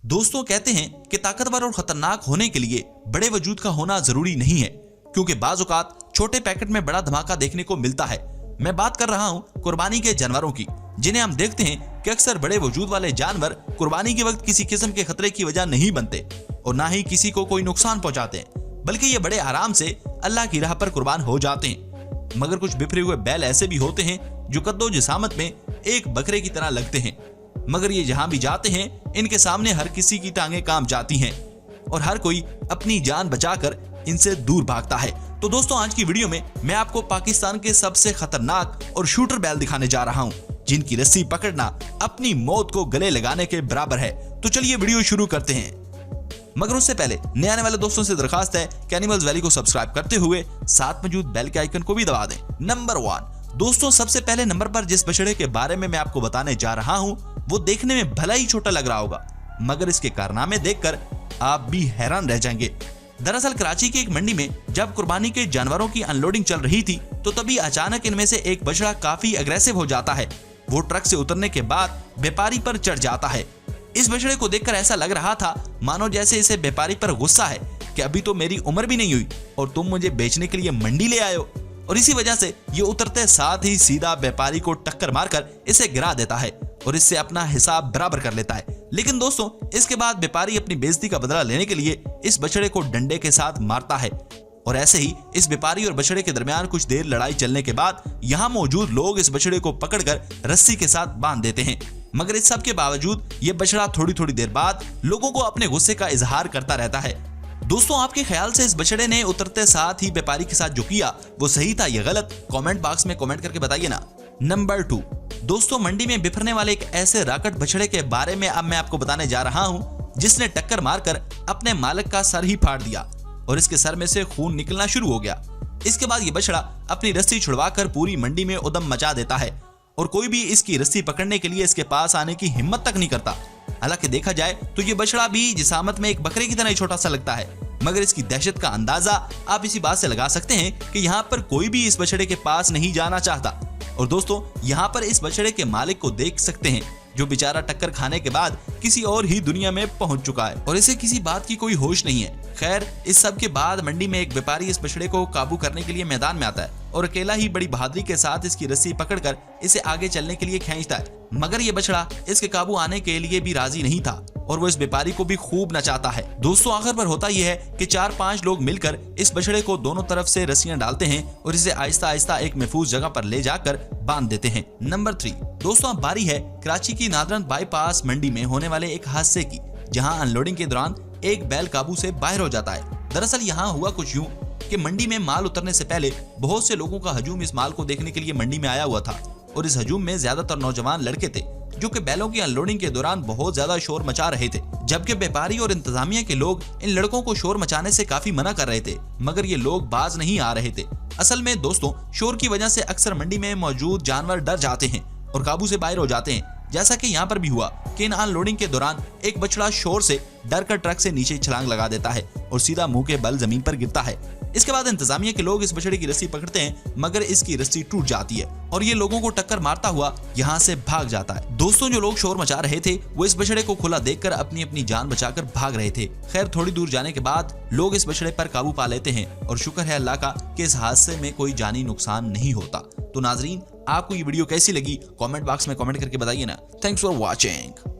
दोस्तों कहते हैं कि ताकतवर और खतरनाक होने के लिए बड़े वजूद का होना जरूरी नहीं है, क्योंकि बाज औकात छोटे पैकेट में बड़ा धमाका देखने को मिलता है। मैं बात कर रहा हूं कुर्बानी के जानवरों की, जिन्हें हम देखते हैं कि अक्सर बड़े वजूद वाले जानवर कुर्बानी के वक्त किसी किस्म के खतरे की वजह नहीं बनते और ना ही किसी को कोई नुकसान पहुंचाते हैं, बल्कि ये बड़े आराम से अल्लाह की राह पर कुर्बान हो जाते हैं। मगर कुछ बिखरे हुए बैल ऐसे भी होते हैं जो कद्दो जिसामत में एक बकरे की तरह लगते हैं, मगर ये जहां भी जाते हैं इनके सामने हर किसी की टांगें कांप जाती हैं और हर कोई अपनी जान बचाकर इनसे दूर भागता है। तो दोस्तों आज की वीडियो में मैं आपको पाकिस्तान के सबसे खतरनाक और शूटर बैल दिखाने जा रहा हूं, जिनकी रस्सी पकड़ना अपनी मौत को गले लगाने के बराबर है। तो चलिए वीडियो शुरू करते हैं, मगर उससे पहले नए आने वाले दोस्तों से दरखास्त है कि एनिमल्स वैली को सब्सक्राइब करते हुए साथ मौजूद बेल के आइकन को भी दबा दें। नंबर 1 दोस्तों, सबसे पहले नंबर पर जिस बछड़े के बारे में मैं आपको बताने जा रहा हूं वो देखने में भला ही छोटा लग रहा होगा, मगर इसके कारनामे देखकर आप भी हैरान रह जाएंगे। दरअसल कराची की एक मंडी में जब कुर्बानी के जानवरों की अनलोडिंग चल रही थी तो तभी अचानक इनमें से एक बछड़ा काफी अग्रेसिव हो जाता है। वो ट्रक से उतरने के बाद व्यापारी पर चढ़ जाता है। इस बछड़े को देखकर ऐसा लग रहा था मानो जैसे इसे व्यापारी पर गुस्सा है कि अभी तो मेरी उम्र भी नहीं हुई और तुम मुझे बेचने के लिए मंडी ले आए हो, और इसी वजह से ये उतरते साथ ही सीधा व्यापारी को टक्कर मारकर इसे गिरा देता है और इससे अपना हिसाब बराबर कर लेता है। लेकिन दोस्तों इसके बाद व्यापारी अपनी बेइज्जती का बदला लेने के लिए इस बछड़े को डंडे के साथ मारता है और ऐसे ही इस व्यापारी और बछड़े के दरमियान कुछ देर लड़ाई चलने के बाद यहाँ मौजूद लोग इस बछड़े को पकड़कर रस्सी के साथ बांध देते हैं। मगर इस सब के बावजूद ये बछड़ा थोड़ी थोड़ी देर बाद लोगों को अपने गुस्से का इजहार करता रहता है। दोस्तों आपके ख्याल से इस बछड़े ने उतरते साथ ही व्यापारी के साथ जो किया वो सही था या गलत? कमेंट बॉक्स में कमेंट करके बताइए ना। नंबर 2 दोस्तों, मंडी में बिफरने वाले एक ऐसे राकट बछड़े के बारे में अब मैं आपको बताने जा रहा हूं जिसने टक्कर मारकर अपने मालिक का सर ही फाड़ दिया और इसके सर में से खून निकलना शुरू हो गया। इसके बाद ये बछड़ा अपनी रस्सी छुड़वाकर पूरी मंडी में उदम मचा देता है और कोई भी इसकी रस्सी पकड़ने के लिए इसके पास आने की हिम्मत तक नहीं करता। हालांकि देखा जाए तो ये बछड़ा भी जिसामत में एक बकरे की तरह ही छोटा सा लगता है, मगर इसकी दहशत का अंदाजा आप इसी बात से लगा सकते हैं कि यहाँ पर कोई भी इस बछड़े के पास नहीं जाना चाहता। और दोस्तों यहाँ पर इस बछड़े के मालिक को देख सकते हैं जो बेचारा टक्कर खाने के बाद किसी और ही दुनिया में पहुंच चुका है और इसे किसी बात की कोई होश नहीं है। खैर इस सब के बाद मंडी में एक व्यापारी इस बछड़े को काबू करने के लिए मैदान में आता है और अकेला ही बड़ी बहादुरी के साथ इसकी रस्सी पकड़कर इसे आगे चलने के लिए खींचता है, मगर ये बछड़ा इसके काबू आने के लिए भी राजी नहीं था और वो इस व्यापारी को भी खूब नचाता है। दोस्तों आखिर पर होता यह है कि 4-5 लोग मिलकर इस बछड़े को दोनों तरफ से रस्सियां डालते हैं और इसे आहिस्ता आहिस्ता एक महफूज जगह पर ले जाकर बांध देते हैं। नंबर 3 दोस्तों अब बारी है कराची की नादरन बाईपास मंडी में होने वाले एक हादसे की, जहां अनलोडिंग के दौरान एक बैल काबू से बाहर हो जाता है। दरअसल यहाँ हुआ कुछ यूं कि मंडी में माल उतरने से पहले बहुत से लोगों का हजूम इस माल को देखने के लिए मंडी में आया हुआ था और इस हजूम में ज्यादातर नौजवान लड़के थे जो कि बैलों की अनलोडिंग के दौरान बहुत ज्यादा शोर मचा रहे थे, जबकि व्यापारी और इंतजामिया के लोग इन लड़कों को शोर मचाने से काफी मना कर रहे थे, मगर ये लोग बाज नहीं आ रहे थे। असल में दोस्तों शोर की वजह से अक्सर मंडी में मौजूद जानवर डर जाते हैं और काबू से बाहर हो जाते हैं, जैसा कि यहाँ पर भी हुआ कि इन अनलोडिंग के दौरान एक बछड़ा शोर से डर कर ट्रक से नीचे छलांग लगा देता है और सीधा मुंह के बल जमीन पर गिरता है। इसके बाद इंतजामिया के लोग इस बछड़े की रस्सी पकड़ते हैं, मगर इसकी रस्सी टूट जाती है और ये लोगों को टक्कर मारता हुआ यहाँ से भाग जाता है। दोस्तों जो लोग शोर मचा रहे थे वो इस बछड़े को खुला देखकर अपनी अपनी जान बचाकर भाग रहे थे। खैर थोड़ी दूर जाने के बाद लोग इस बछड़े पर काबू पा लेते हैं और शुक्र है अल्लाह का कि इस हादसे में कोई जानी नुकसान नहीं होता। तो नाजरीन आपको ये वीडियो कैसी लगी कमेंट बॉक्स में कमेंट करके बताइए ना। Thanks for watching.